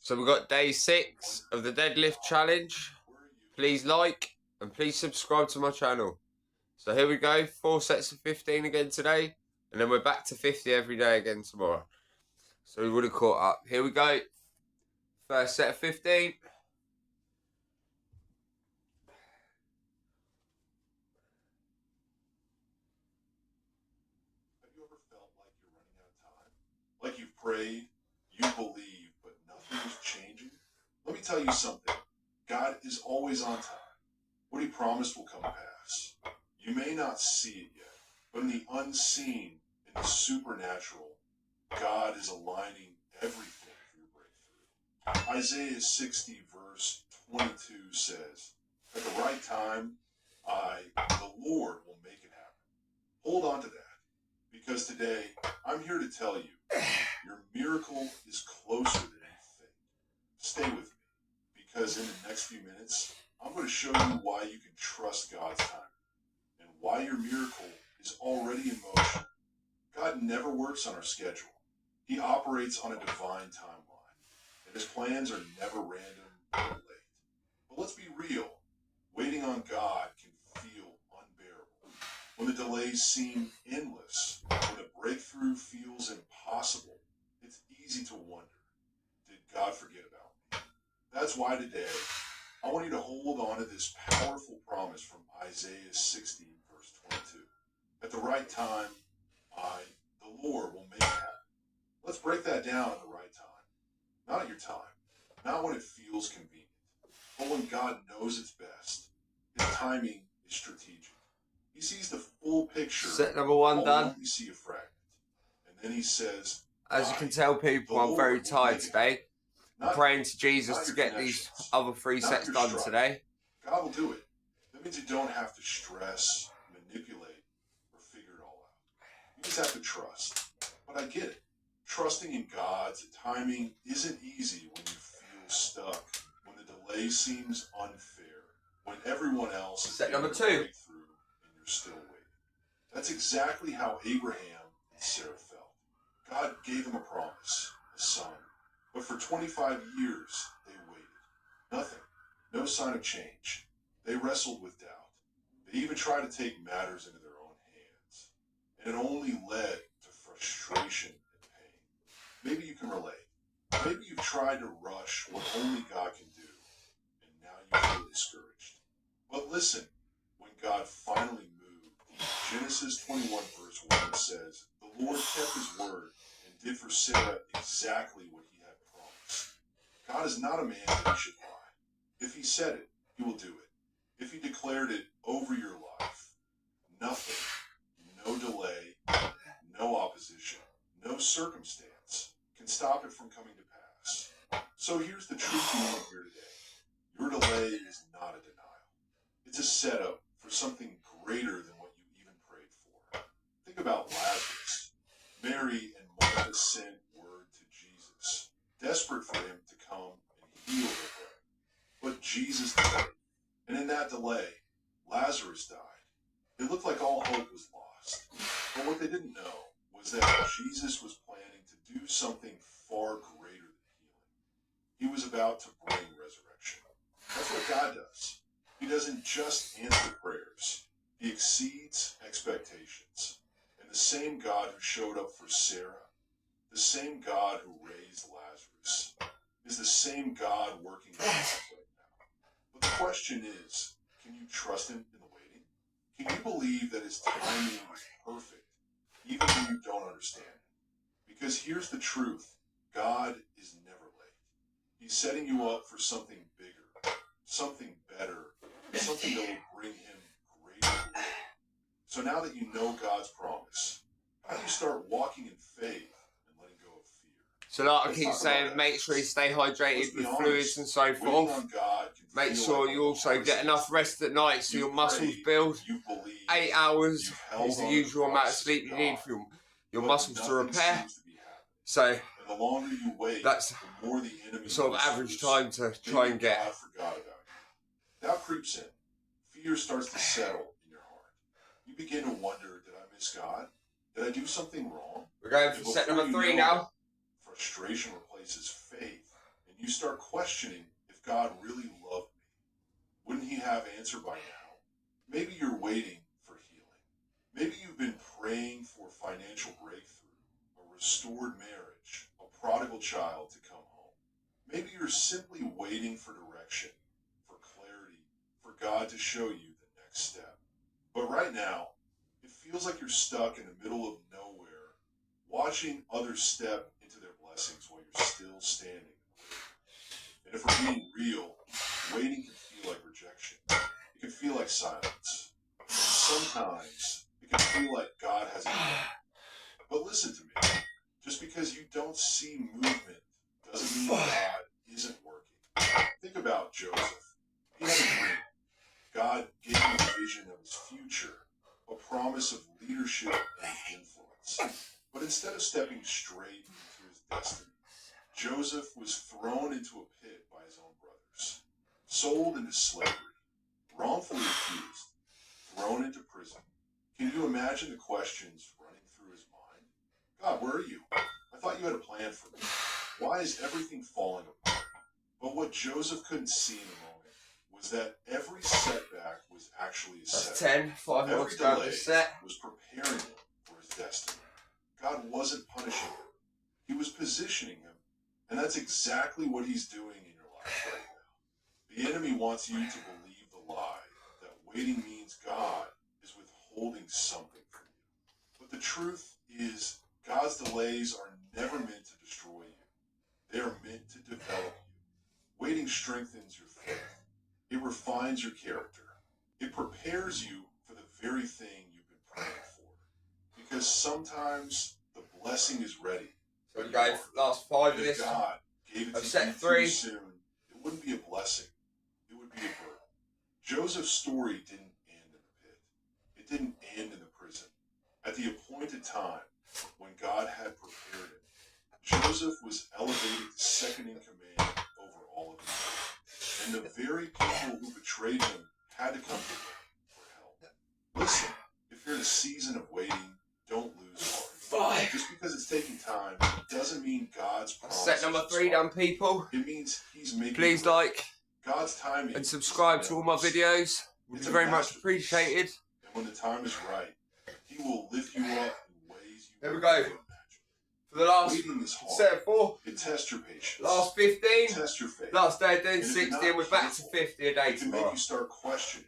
So we've got day 6 of the deadlift challenge. Please like and please subscribe to my channel. So here we go, 4 sets of 15 again today, and then we're back to 50 every day again tomorrow. So we would have caught up. Here we go. First set of 15. Have you ever felt like you're running out of time? Like you've prayed, you believe, but nothing is changing? Let me tell you something. God is always on time. What he promised will come to pass. You may not see it yet, but in the unseen, in the supernatural, God is aligning everything for your breakthrough. Isaiah 60 verse 22 says, at the right time, the Lord, will make it happen. Hold on to that. Because today, I'm here to tell you, your miracle is closer than you think. Stay with me, because in the next few minutes, I'm going to show you why you can trust God's timing, and why your miracle is already in motion. God never works on our schedule. He operates on a divine timeline, and his plans are never random or late. But let's be real, waiting on God can feel unbearable. When the delays seem endless, when the breakthrough feels impossible, it's easy to wonder, did God forget about me? That's why today, I want you to hold on to this powerful promise from Isaiah 60, verse 22. At the right time, the Lord, will make it happen. Let's break that down at the right time. Not at your time, not when it feels convenient, but when God knows it's best. His timing is strategic. He sees the full picture. Set number 1 done. You see a fragment. And then he says, As you can tell, people, I'm very tired today. I'm praying to Jesus to get these other 3 sets done today. God will do it. That means you don't have to stress, manipulate, or figure it all out. You just have to trust. But I get it. Trusting in God's timing isn't easy when you feel stuck, when the delay seems unfair, when everyone else is set number 2. Breakthrough and you're still waiting. That's exactly how Abraham and Sarah felt. God gave them a promise, a son. But for 25 years, they waited. Nothing. No sign of change. They wrestled with doubt. They even tried to take matters into their own hands. And it only led to frustration and pain. Maybe you can relate. Maybe you've tried to rush what only God can do, and now you feel discouraged. But listen, when God finally moved, Genesis 21 verse 1 says, the Lord kept his word and did for Sarah exactly what he had promised. God is not a man that he should lie. If he said it, he will do it. If he declared it over your life, nothing, no delay, no opposition, no circumstance can stop it from coming to pass. So here's the truth you want to hear today. Your delay is not a denial. It's a setup for something greater than what you even prayed for. Think about Lazarus. Mary and Martha sent word to Jesus, desperate for him to come and heal their brother. But Jesus delayed. And in that delay, Lazarus died. It looked like all hope was lost. But what they didn't know was that Jesus was planning to do something far greater than healing. He was about to bring resurrection. That's what God does. He doesn't just answer prayers. He exceeds expectations. And the same God who showed up for Sarah, the same God who raised Lazarus, is the same God working in us right now. But the question is, can you trust him in the waiting? Can you believe that his timing is perfect, even when you don't understand it? Because here's the truth. God is never late. He's setting you up for something bigger, something better, something that will bring him greater glory. So now that you know God's promise, how do you start walking in faith and letting go of fear? So like I keep saying, make sure you stay hydrated with fluids and so forth. Make sure you also get enough rest at night so your muscles build. 8 hours is the usual amount of sleep you need for your muscles to repair. So that's the sort of average time to try and get. Doubt creeps in. Fear starts to settle in your heart. You begin to wonder, did I miss God? Did I do something wrong? We're going for set number 3 now. Frustration replaces faith, and you you start questioning if God really loved me. Wouldn't he have answered by now? Maybe you're waiting for healing. Maybe you've been praying for financial breakthrough, a restored marriage, a prodigal child to come home. Maybe you're simply waiting for direction, for clarity, for God to show you the next step. But right now, it feels like you're stuck in the middle of nowhere, watching others step into their blessings while you're still standing. And if we're being real, waiting can feel like rejection. It can feel like silence. And sometimes it can feel like God hasn't done. But listen to me. Just because you don't see movement doesn't mean God isn't working. Think about Joseph. He had a dream. God gave him a vision of his future, a promise of leadership and influence. But instead of stepping straight into his destiny, Joseph was thrown into a pit by his own brothers, sold into slavery, wrongfully accused, thrown into prison. Can you imagine the questions running through his mind? God, where are you? I thought you had a plan for me. Why is everything falling apart? But what Joseph couldn't see in the moment was that every setback was actually a That's setback. 10. 5 more Every to go delay to set. was preparing him for his destiny. God wasn't punishing him. He was positioning him. And that's exactly what he's doing in your life right now. The enemy wants you to believe the lie that waiting means God is withholding something from you. But the truth is, God's delays are never meant to destroy you. They are meant to develop you. Waiting strengthens your faith. It refines your character. It prepares you for the very thing you've been praying for. Because sometimes the blessing is ready. So we go last 5 of If this. God gave it to set you 3. too soon, it wouldn't be a blessing. It would be a burden. Joseph's story didn't end in the pit. It didn't end in the prison. At the appointed time, when God had prepared him, Joseph was elevated to second in command over all of Egypt. And the very people who betrayed him had to come to him for help. Listen, if you're in a season of waiting, don't lose heart. 5. Just because it's taking time doesn't mean God's promise. Set number 3 done, people. It means he's making. Please like God's timing and subscribe to all my videos. Would be very much appreciated. And when the time is right, he will lift you up in ways you There we wouldn't go. imagine. For the last Waiting is hard. set 4. It tests your patience. Last 15. It tests your faith. Last day doing And if you're 60 not and we're back to careful, 50 a day it can make tomorrow. you start questioning,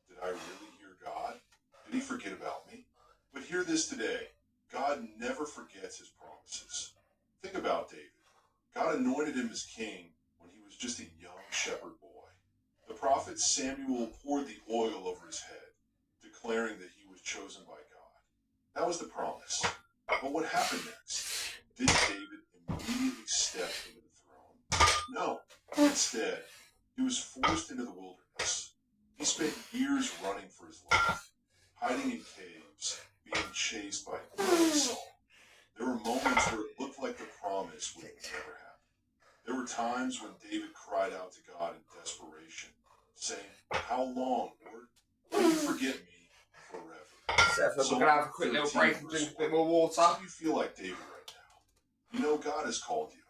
did I really hear God? Did he forget about me? But hear this today. God never forgets his promises. Think about David. God anointed him as king when he was just a young shepherd boy. The prophet Samuel poured the oil over his head, declaring that he was chosen by God. That was the promise. But what happened next? Did David immediately step into the throne? No. Instead, he was forced into the wilderness. He spent years running for his life, hiding in caves, being chased by Saul. There were moments where it looked like the promise would never happen. There were times when David cried out to God in desperation, saying, "How long, Lord? Will you forget me forever?" So we're going to have a quick little break and drink a bit more water. How do you feel like David right now? You know God has called you.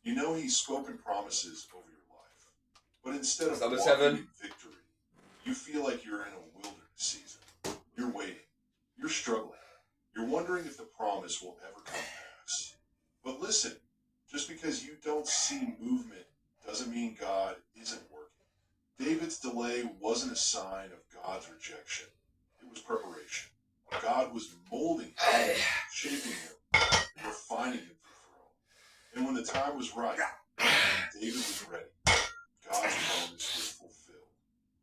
You know he's spoken promises over your life. But instead of Number walking 7. in victory, you feel like you're in a wilderness season. You're waiting. You're struggling. You're wondering if the promise will ever come to pass. But listen, just because you don't see movement doesn't mean God isn't working. David's delay wasn't a sign of God's rejection. It was preparation. God was molding him, shaping him, refining him for the throne. And when the time was right, David was ready. God's promise was fulfilled.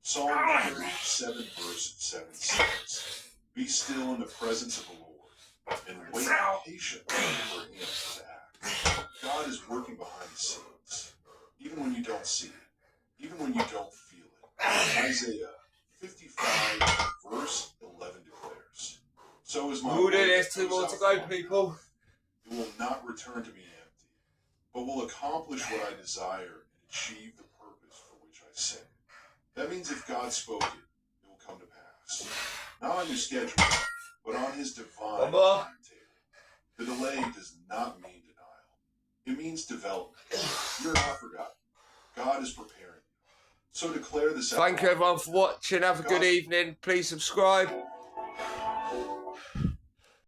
Psalm 37, verse 7 says, "Be still in the presence of the Lord, and wait patiently for him to act." God is working behind the scenes, even when you don't see it, even when you don't feel it. Isaiah 55, verse 11 declares, "So is my We'll do word this, that 2 more goes to out go, from my people. mouth. It will not return to me empty, but will accomplish what I desire and achieve the purpose for which I sent it." That means if God spoke it, it will come to pass. Not on your schedule, but on his divine timetable. The delay does not mean denial. It means development. You're not forgotten. God is preparing you. So declare this out. Thank you everyone for watching. Have a good evening. Please subscribe.